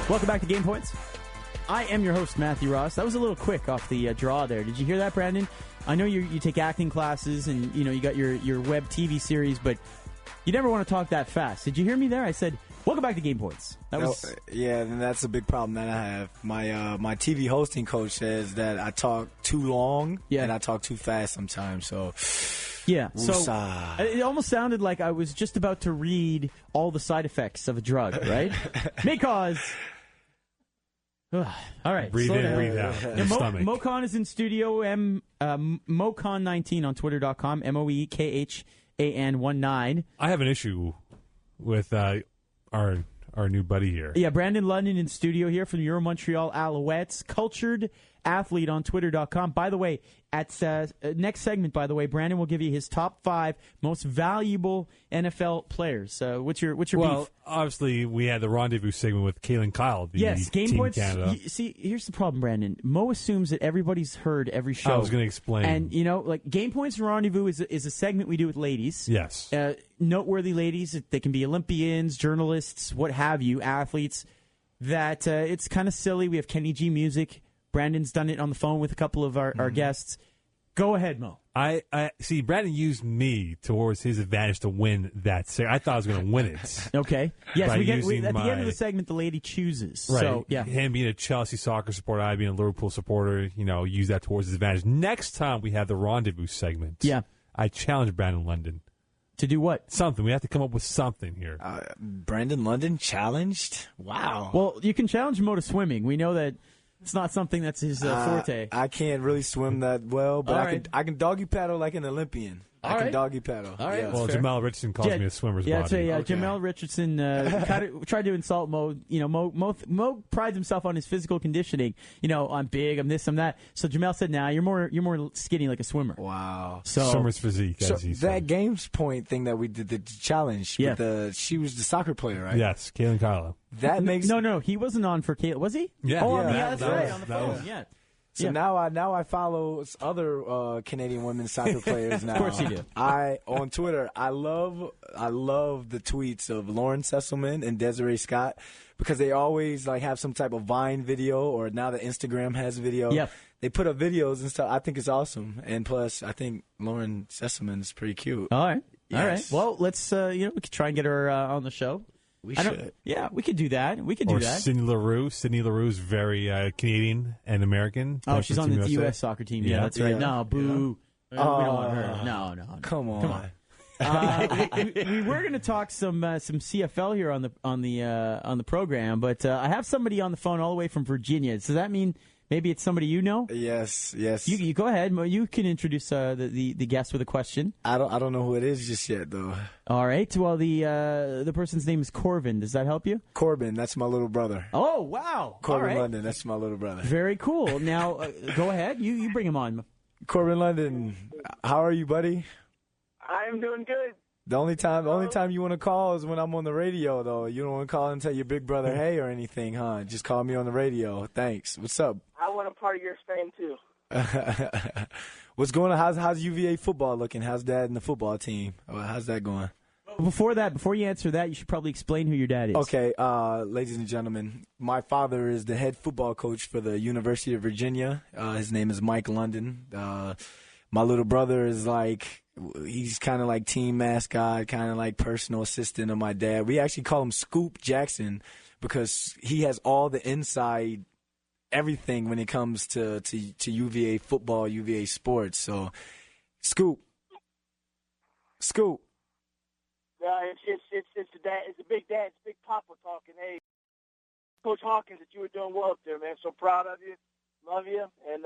Welcome back to Game Points. I am your host, Matthew Ross. That was a little quick off the draw there. Did you hear that, Brandon? I know you take acting classes and you got your web TV series, but you never want to talk that fast. Did you hear me there? I said, welcome back to Game Points. Yeah, and that's a big problem that I have. My TV hosting coach says that I talk too long and I talk too fast sometimes. So yeah, so it almost sounded like I was just about to read all the side effects of a drug, right? May cause. All right. Breathe in, breathe out. Mocon is in studio. Mocon19 on Twitter.com. MOEKHAN19. I have an issue with our new buddy here. Yeah, Brandon London in studio here from the Euro Montreal Alouettes. Cultured athlete on Twitter.com. By the way, at next segment, Brandon will give you his top 5 most valuable NFL players. What's your beef? Obviously, we had the rendezvous segment with Kalen Kyle. Yes, Game Team Points. Canada. See, here's the problem, Brandon. Mo assumes that everybody's heard every show. I was going to explain. And, Game Points and Rendezvous is a segment we do with ladies. Yes. Noteworthy ladies. They can be Olympians, journalists, what have you, athletes. That it's kind of silly. We have Kenny G Music. Brandon's done it on the phone with a couple of our guests. Go ahead, Mo. I see. Brandon used me towards his advantage to win that series. I thought I was going to win it. Okay. Yes, at the end of the segment, the lady chooses. Right. So, yeah. Him being a Chelsea soccer supporter, I being a Liverpool supporter, use that towards his advantage. Next time we have the rendezvous segment, I challenge Brandon London. To do what? Something. We have to come up with something here. Brandon London challenged? Wow. Well, you can challenge Mo to swimming. We know that it's not something that's his forte. I can't really swim that well, but I can doggy paddle like an Olympian. I can doggy paddle. All right. Yes. Well, Jamal Richardson calls me a swimmer's body. I'd say Jamal Richardson tried to insult Mo. Mo prides himself on his physical conditioning. I'm big, I'm this, I'm that. So Jamal said, "Nah, you're more skinny like a swimmer." Wow. So swimmer's physique. So that games point thing that we did, the challenge. Yeah. She was the soccer player, right? Yes, Kalen Kyle. That makes no. He wasn't on for Kalen, was he? Yeah. That's right. On the phone. Yeah. So now I follow other Canadian women's soccer players now. Of course you do. On Twitter, I love the tweets of Lauren Sesselman and Desiree Scott because they always have some type of Vine video, or now that Instagram has video. Yep. They put up videos and stuff. I think it's awesome. And plus, I think Lauren Sesselman is pretty cute. All right. Yes. All right. Well, let's we could try and get her on the show. We should. Yeah, we could do that. Or Sydney Leroux. Sydney Leroux is very Canadian and American. Oh, she's on the U.S. soccer team. Yeah, that's right. No, boo. We don't want her. No. Come on. We were going to talk some CFL here on the program, but I have somebody on the phone all the way from Virginia. Does that mean maybe it's somebody you know? Yes. You go ahead. You can introduce the guest with a question. I don't know who it is just yet, though. All right. Well, the person's name is Corben. Does that help you? Corben. That's my little brother. Oh, wow. Corben London. That's my little brother. Very cool. Now, go ahead. You bring him on. Corben London, how are you, buddy? I'm doing good. The only time you want to call is when I'm on the radio, though. You don't want to call and tell your big brother hey or anything, huh? Just call me on the radio. Thanks. What's up? I want a part of your fame, too. What's going on? How's UVA football looking? How's Dad and the football team? How's that going? Before you answer that, you should probably explain who your dad is. Okay, ladies and gentlemen, my father is the head football coach for the University of Virginia. His name is Mike London. My little brother is he's kind of like team mascot, kind of like personal assistant of my dad. We actually call him Scoop Jackson because he has all the inside everything when it comes to UVA football, UVA sports. So, Scoop. It's the dad. It's the big dad. It's big Papa talking. Hey, Coach Hawkins, that you were doing well up there, man. So proud of you. Love you. And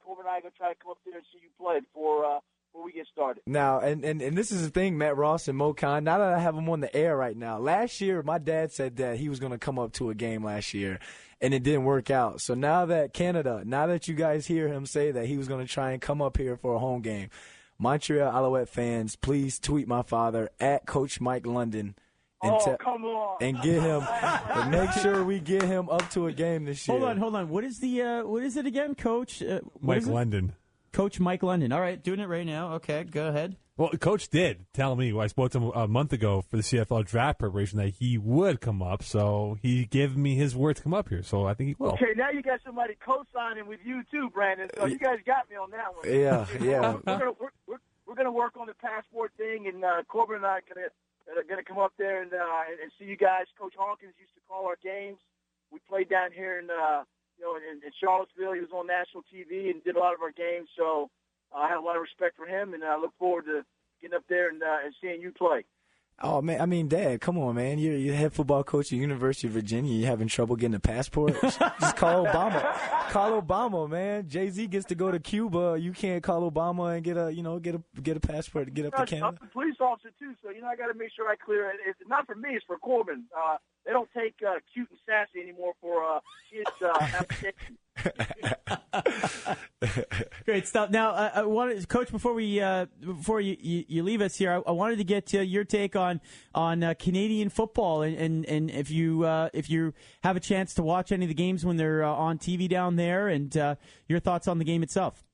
Corben and I are going to try to come up there and see you play before we get started. Now, and this is the thing, Matt Ross and Mo Khan, now that I have them on the air right now, last year my dad said that he was going to come up to a game last year, and it didn't work out. So now that you guys hear him say that he was going to try and come up here for a home game, Montreal Alouette fans, please tweet my father at Coach Mike London. And come on. And get him, and make sure we get him up to a game this year. Hold on. What is it again, Coach? Mike London. Coach Mike London. All right, doing it right now. Okay, go ahead. Well, Coach did tell me, I spoke to him a month ago for the CFL draft preparation, that he would come up. So he gave me his word to come up here. So I think he will. Okay, now you got somebody co-signing with you too, Brandon. So you guys got me on that one. Yeah. We're gonna work on the passport thing, and Corben and I are gonna come up there and see you guys. Coach Hawkins used to call our games. We played down here in Charlottesville. He was on national TV and did a lot of our games. So I have a lot of respect for him, and I look forward to getting up there and seeing you play. Oh, man, I mean, Dad, come on, man. You're the head football coach at University of Virginia. You're having trouble getting a passport? Just call Obama. Call Obama, man. Jay-Z gets to go to Cuba. You can't call Obama and get a passport to get up to Canada. I'm a police officer, too, so, I got to make sure I clear it. It's not for me. It's for Corben. They don't take cute and sassy anymore for kids' applications. Great stuff. Now, I wanted, Coach, before you leave us here, I wanted to get your take on Canadian football, and if you have a chance to watch any of the games when they're on TV down there, and your thoughts on the game itself.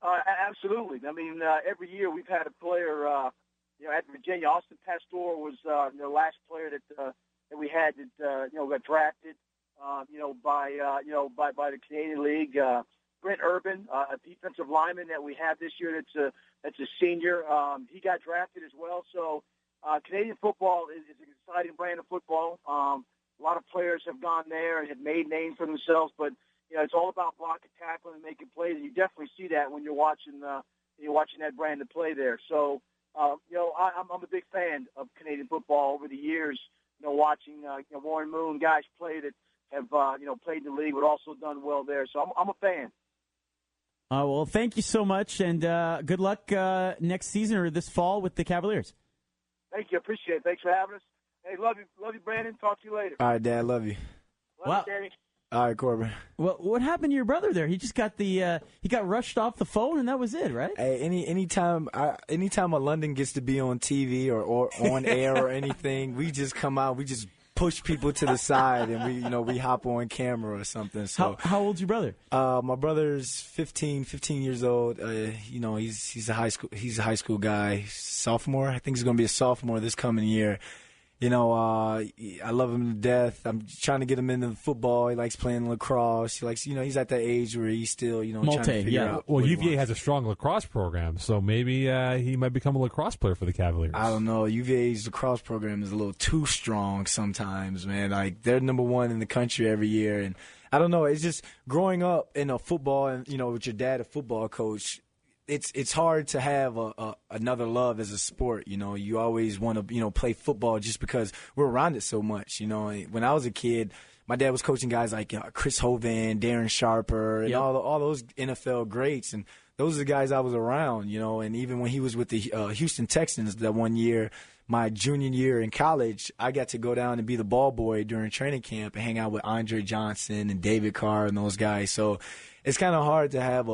Absolutely. I mean, every year we've had a player, at Virginia. Austin Pastor was the last player that we had that got drafted. By the Canadian League. Brent Urban, a defensive lineman that we have this year that's a senior. He got drafted as well. So Canadian football is an exciting brand of football. A lot of players have gone there and have made names for themselves, but it's all about blocking, tackling, and making plays. And you definitely see that when you're watching that brand of play there. So I'm a big fan of Canadian football over the years. Watching Warren Moon, guys play that have played in the league, but also done well there. So I'm a fan. Well, thank you so much, and good luck next season or this fall with the Cavaliers. Thank you. Appreciate it. Thanks for having us. Hey, love you, Brandon. Talk to you later. All right, Dad. Love you. Love you, Danny. All right, Corben. Well, what happened to your brother there? He just got he got rushed off the phone, and that was it, right? Hey, anytime a London gets to be on TV or on air or anything, we just come out. We just push people to the side, and we hop on camera or something. So how old's your brother? My brother's 15 years old. He's a high school guy, sophomore. I think he's going to be a sophomore this coming year. I love him to death. I'm trying to get him into football. He likes playing lacrosse. He likes, he's at that age where he's still, trying to figure out. Well, UVA has a strong lacrosse program, so maybe he might become a lacrosse player for the Cavaliers. I don't know. UVA's lacrosse program is a little too strong sometimes, man. Like, they're number one in the country every year, and I don't know. It's just growing up in a football and with your dad, a football coach. It's hard to have another love as a sport. You always want to play football just because we're around it so much. When I was a kid, my dad was coaching guys like Chris Hovan, Darren Sharper, and all those NFL greats, and those are the guys I was around. And even when he was with the Houston Texans that one year, my junior year in college, I got to go down and be the ball boy during training camp and hang out with Andre Johnson and David Carr and those guys. So it's kind of hard to have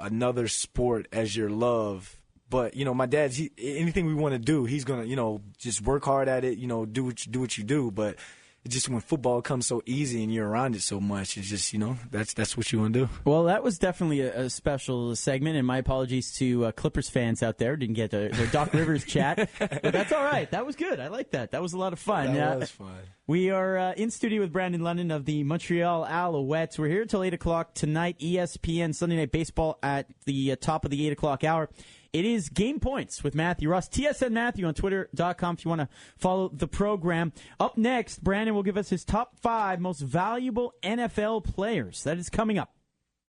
another sport as your love. But, my dad's, anything we want to do, he's going to, just work hard at it, do what you do. But it's just when football comes so easy and you're around it so much, it's just, that's what you want to do. Well, that was definitely a special segment, and my apologies to Clippers fans out there. Didn't get their Doc Rivers chat, but that's all right. That was good. I like that. That was a lot of fun. That was fun. We are in studio with Brandon London of the Montreal Alouettes. We're here until 8 o'clock tonight, ESPN Sunday Night Baseball at the top of the 8 o'clock hour. It is Game Points with Matthew Ross. TSN Matthew on Twitter.com if you want to follow the program. Up next, Brandon will give us his top 5 most valuable NFL players. That is coming up.